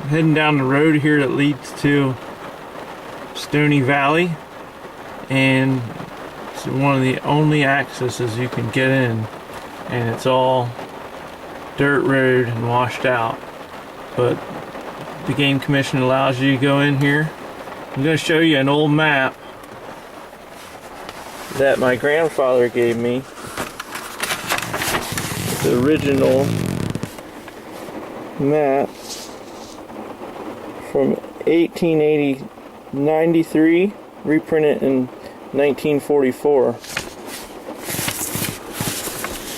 I'm heading down the road here that leads to Stony Valley, and it's one of the only accesses you can get in, and it's all dirt road and washed out, but the Game Commission allows you to go in here. I'm going to show you an old map that my grandfather gave me. The original map from 1893, reprinted in 1944.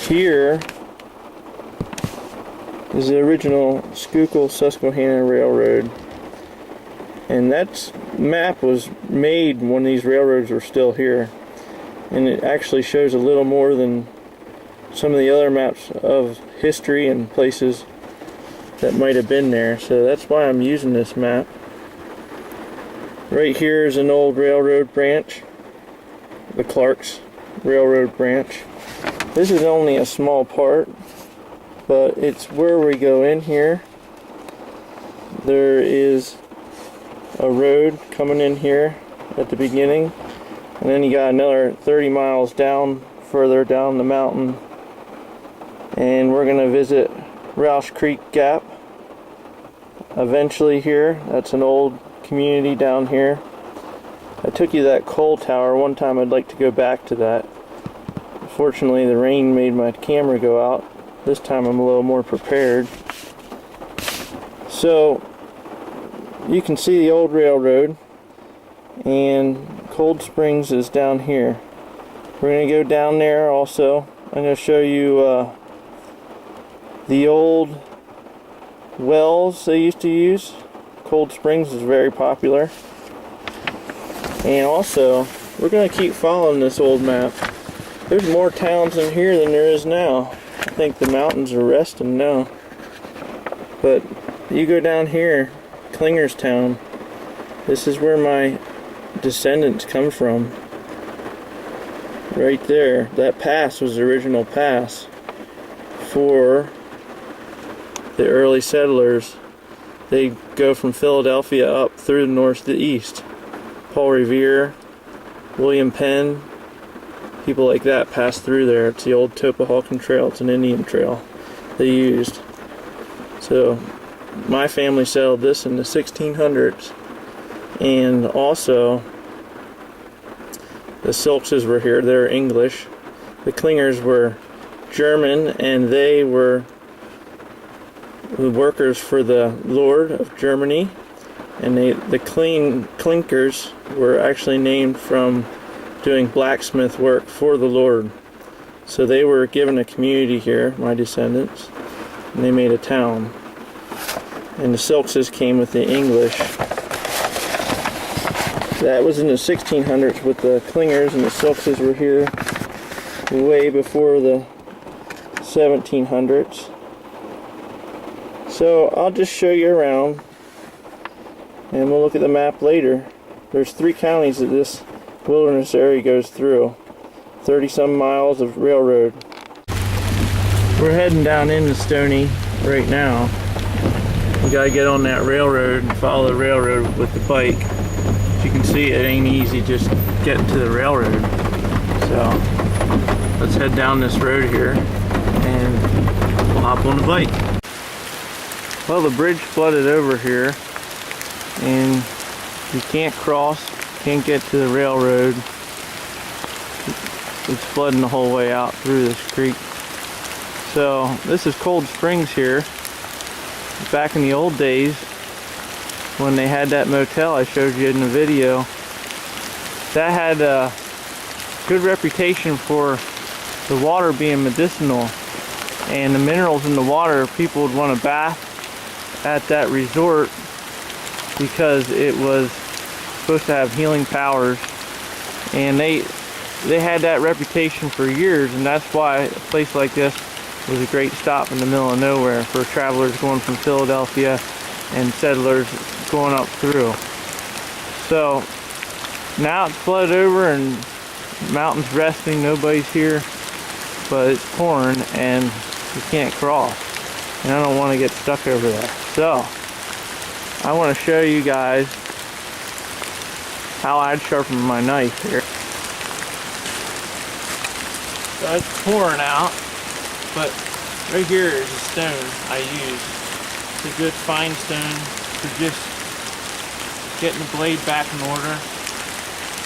Here is the original Schuylkill-Susquehanna Railroad, and that map was made when these railroads were still here, and it actually shows a little more than some of the other maps of history and places that might have been there, so that's why I'm using this map. Right here is an old railroad branch, the Clark's Railroad branch. This is only a small part, but it's where we go in here. There is a road coming in here at the beginning, and then you got another 30 miles down, further down the mountain, and we're going to visit Roush Creek Gap eventually here. That's an old community down here. I took you to that coal tower one time. I'd like to go back to that. Unfortunately, the rain made my camera go out. This time I'm a little more prepared. So you can see the old railroad, and Cold Springs is down here. We're going to go down there also. I'm going to show you the old wells they used to use. Cold Springs is very popular. And also, we're going to keep following this old map. There's more towns in here than there is now. I think the mountains are resting now. But you go down here, Klingerstown. This is where my descendants come from. Right there. That pass was the original pass for the early settlers. They go from Philadelphia up through the north to the east. Paul Revere, William Penn, people like that pass through there. It's the old Topahalkan Trail. It's an Indian trail they used. So my family settled this in the 1600s, and also the Silkses were here. They're English. The Klingers were German, and they were the workers for the Lord of Germany, and the Klinkers were actually named from doing blacksmith work for the Lord. So they were given a community here, my descendants, and they made a town. And the Silkses came with the English. That was in the 1600s with the Klingers, and the Silkses were here way before the 1700s. So I'll just show you around, and we'll look at the map later. There's 3 counties that this wilderness area goes through. 30-some miles of railroad. We're heading down into Stony right now. We gotta get on that railroad and follow the railroad with the bike. As you can see, it ain't easy just getting to the railroad. So let's head down this road here and we'll hop on the bike. Well, the bridge flooded over here, and you can't cross, can't get to the railroad. It's flooding the whole way out through this creek. So this is Cold Springs here. Back in the old days, when they had that motel I showed you in the video, that had a good reputation for the water being medicinal, and the minerals in the water. People would want to bath at that resort because it was supposed to have healing powers, and they had that reputation for years, and that's why a place like this was a great stop in the middle of nowhere for travelers going from Philadelphia and settlers going up through. So now it's flooded over and mountains resting, nobody's here, but it's pouring and you can't cross, and I don't want to get stuck over there. So I want to show you guys how I'd sharpen my knife here. So it's pouring out, but right here is a stone I use. It's a good fine stone for just getting the blade back in order.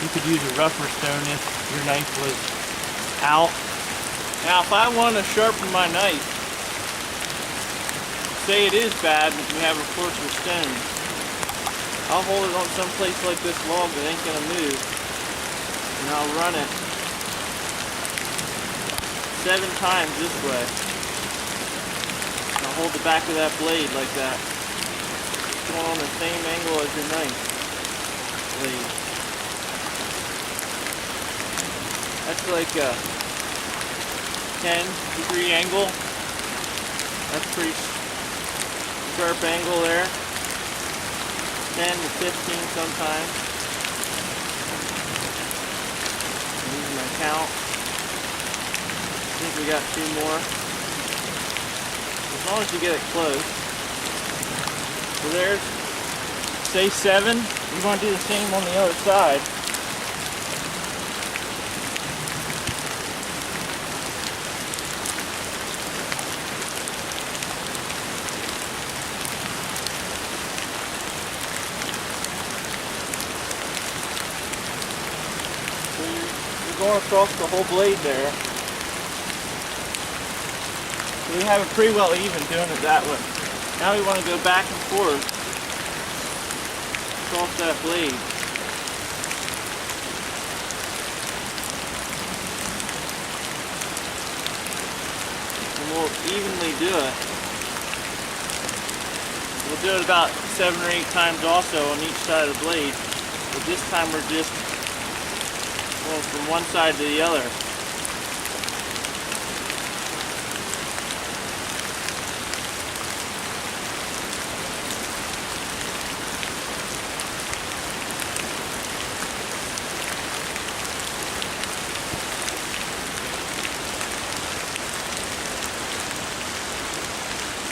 You could use a rougher stone if your knife was out. Now if I want to sharpen my knife, say it is bad and you have a coarser stone, I'll hold it on some place like this log that ain't gonna move, and I'll run it 7 times this way. And I'll hold the back of that blade like that, going on the same angle as your knife blade. That's like a 10-degree angle. That's pretty sharp angle there. 10 to 15 sometimes. I'm using my count. I think we got 2 more. As long as you get it close. So there's, say 7. You want to do the same on the other side. Going across the whole blade there. We have it pretty well even doing it that way. Now we want to go back and forth across that blade. And we'll evenly do it. We'll do it about 7 or 8 times also on each side of the blade. But this time we're just going from one side to the other.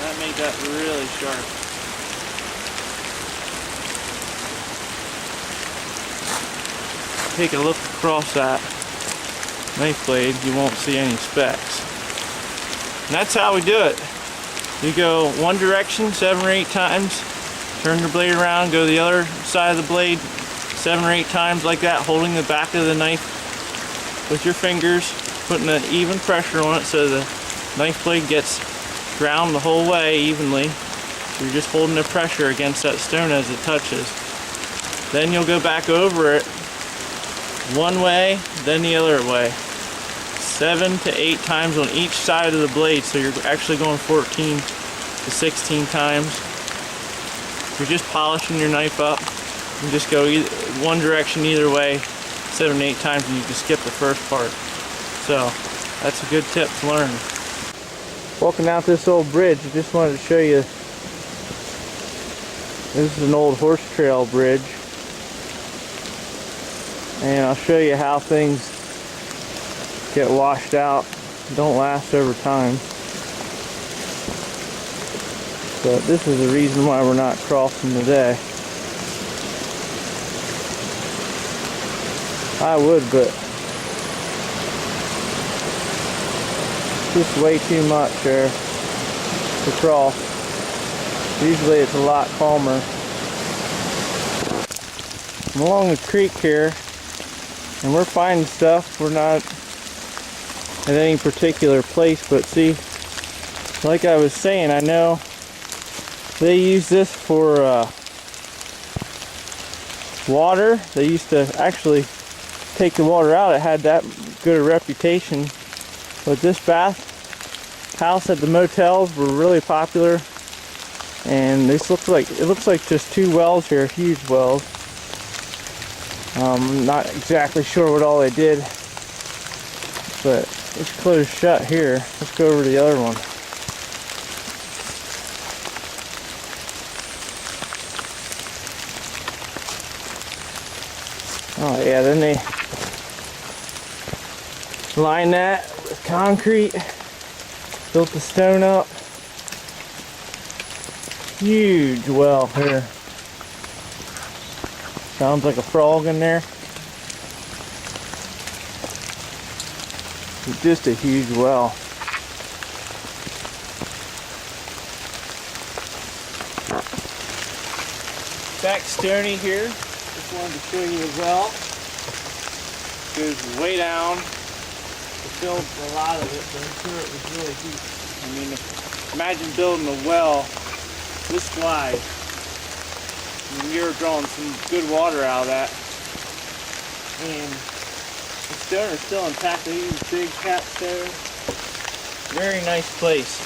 That made that really sharp. Take a look across that knife blade, you won't see any specks. And that's how we do it. You go one direction 7 or 8 times, turn your blade around, go to the other side of the blade 7 or 8 times like that, holding the back of the knife with your fingers, putting an even pressure on it so the knife blade gets ground the whole way evenly. You're just holding the pressure against that stone as it touches. Then you'll go back over it one way, then the other way. 7 to 8 times on each side of the blade, so you're actually going 14 to 16 times. You're just polishing your knife up. You just go one direction either way 7 to 8 times and you can skip the first part. So that's a good tip to learn. Walking out this old bridge, I just wanted to show you. This is an old horse trail bridge. And I'll show you how things get washed out, don't last over time. But this is the reason why we're not crossing today. I would, but just way too much there to cross. Usually it's a lot calmer. I'm along the creek here, and we're finding stuff. We're not at any particular place, but see, like I was saying, I know they use this for water. They used to actually take the water out. It had that good a reputation. But this bath house at the motels were really popular, and this looks like just 2 wells here, huge wells. I'm not exactly sure what all they did, but it's closed shut here. Let's go over to the other one. Oh yeah, then they line that with concrete, built the stone up. Huge well here. Sounds like a frog in there. It's just a huge well. Back Stony here. Just wanted to show you the well. Goes way down. We filled a lot of it, but I'm sure it was really deep. I mean, imagine building a well this wide. I mean, you're drawing some good water out of that. And the stone is still intact. They use big cat stone. Very nice place.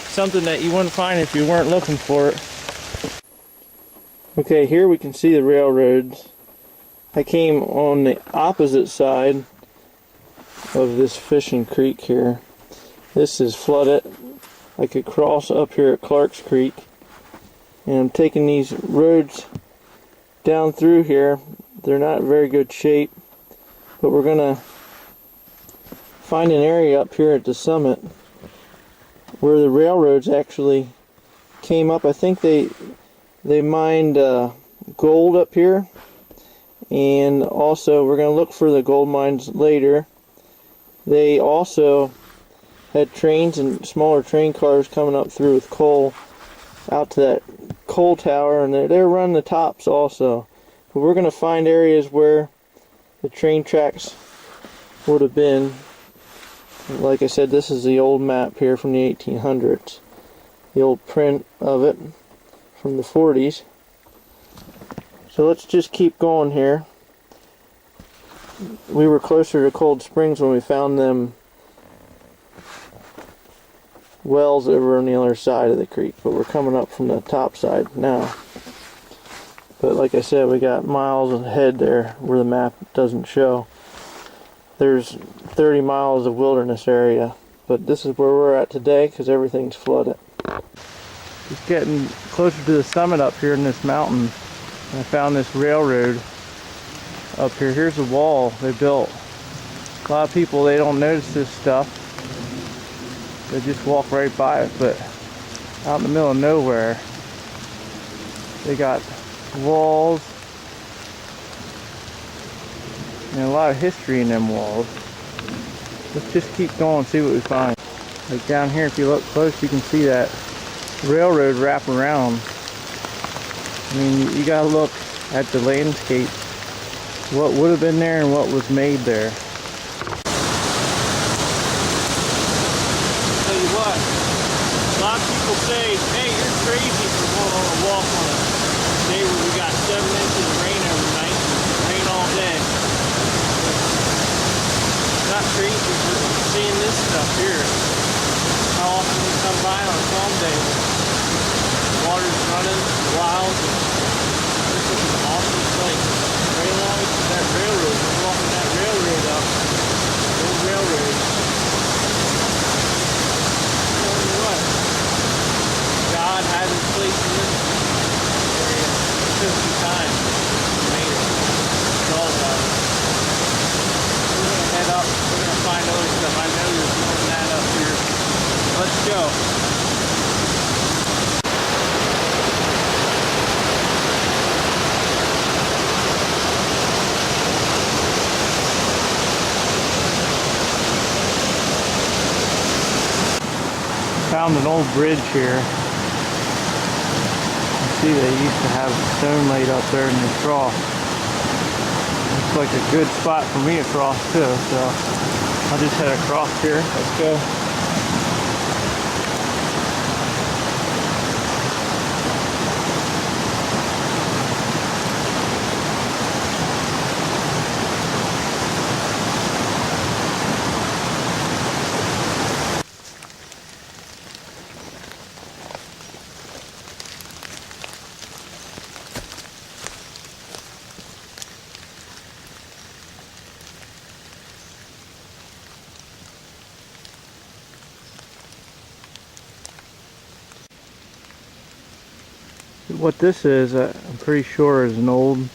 Something that you wouldn't find if you weren't looking for it. Okay, here we can see the railroads. I came on the opposite side of this fishing creek here. This is flooded. I could cross up here at Clark's Creek. And I'm taking these roads down through here. They're not in very good shape. But we're going to find an area up here at the summit where the railroads actually came up. I think they mined gold up here. And also we're going to look for the gold mines later. They also had trains and smaller train cars coming up through with coal out to that coal tower, and they're running the tops also. But we're going to find areas where the train tracks would have been. Like I said, this is the old map here from the 1800s. The old print of it from the 40s. So let's just keep going here. We were closer to Cold Springs when we found them wells over on the other side of the creek, but we're coming up from the top side now. But like I said, we got miles ahead there where the map doesn't show. There's 30 miles of wilderness area, but this is where we're at today because everything's flooded. Just getting closer to the summit up here in this mountain. I found this railroad up here. Here's the wall they built. A lot of people, they don't notice this stuff. They just walk right by it, but out in the middle of nowhere, they got walls and a lot of history in them walls. Let's just keep going and see what we find. Like down here, if you look close, you can see that railroad wrap around. I mean, you gotta look at the landscape, what would have been there and what was made there. Tell you what, a lot of people say, hey, you're crazy for going on a walk on a day where we got 7 inches of rain overnight and rain all day. It's not crazy for seeing this stuff here. How often we come by on a calm day, water's running wild. This is an awesome place. Right along that railroad, we're walking that railroad up, the old railroad. Tell you what, God had his place in this area. It took some time. He made it. It's all about it. We're going to head up. We're going to find other stuff. I know there's more than that up here. Let's go. Found an old bridge here. You see they used to have stone laid up there in the trough. Looks like a good spot for me to cross too, so I'll just head across here. Let's go. What this is, I'm pretty sure, is an old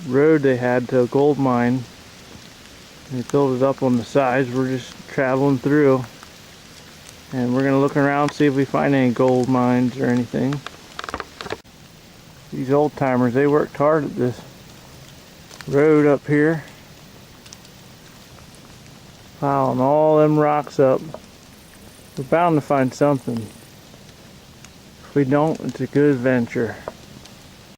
road they had to a gold mine. They built it up on the sides. We're just traveling through, and we're gonna look around, see if we find any gold mines or anything. These old timers, they worked hard at this road up here. Piling all them rocks up. We're bound to find something. If we don't, it's a good adventure.